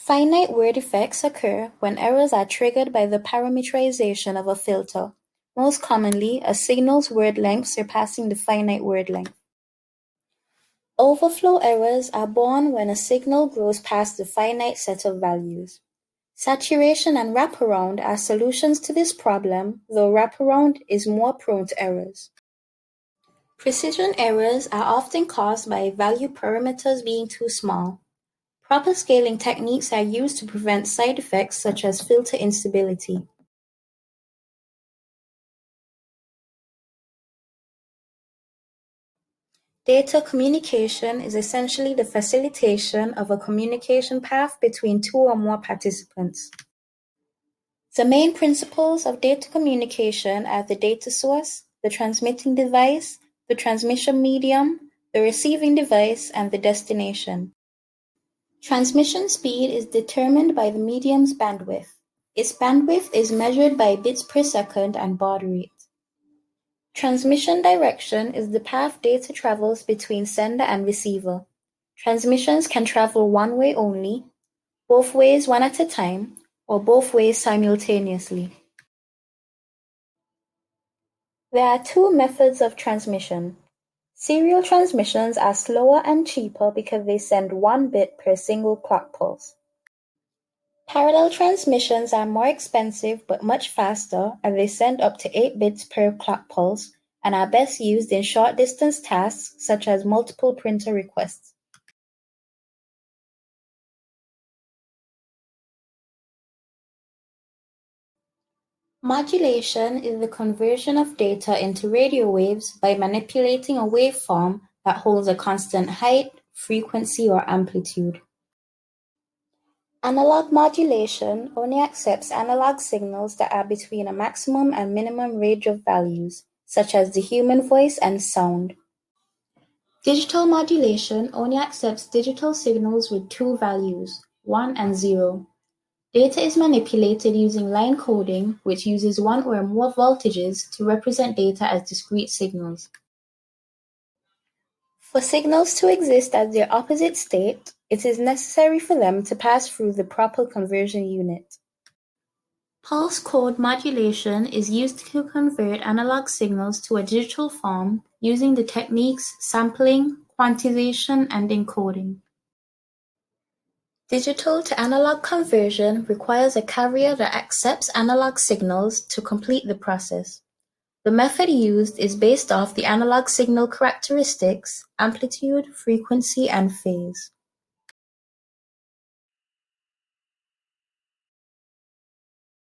Finite word effects occur when errors are triggered by the parameterization of a filter, most commonly a signal's word length surpassing the finite word length. Overflow errors are born when a signal grows past the finite set of values. Saturation and wraparound are solutions to this problem, though wraparound is more prone to errors. Precision errors are often caused by value parameters being too small. Proper scaling techniques are used to prevent side effects such as filter instability. Data communication is essentially the facilitation of a communication path between two or more participants. The main principles of data communication are the data source, the transmitting device, the transmission medium, the receiving device, and the destination. Transmission speed is determined by the medium's bandwidth. Its bandwidth is measured by bits per second and baud rate. Transmission direction is the path data travels between sender and receiver. Transmissions can travel one way only, both ways one at a time, or both ways simultaneously. There are two methods of transmission. Serial transmissions are slower and cheaper because they send 1 bit per single clock pulse. Parallel transmissions are more expensive but much faster, as they send up to 8 bits per clock pulse and are best used in short-distance tasks such as multiple printer requests. Modulation is the conversion of data into radio waves by manipulating a waveform that holds a constant height, frequency, or amplitude. Analog modulation only accepts analog signals that are between a maximum and minimum range of values, such as the human voice and sound. Digital modulation only accepts digital signals with two values, 1 and 0. Data is manipulated using line coding, which uses one or more voltages to represent data as discrete signals. For signals to exist at their opposite state, it is necessary for them to pass through the proper conversion unit. Pulse code modulation is used to convert analog signals to a digital form using the techniques sampling, quantization, and encoding. Digital to analog conversion requires a carrier that accepts analog signals to complete the process. The method used is based off the analog signal characteristics, amplitude, frequency, and phase.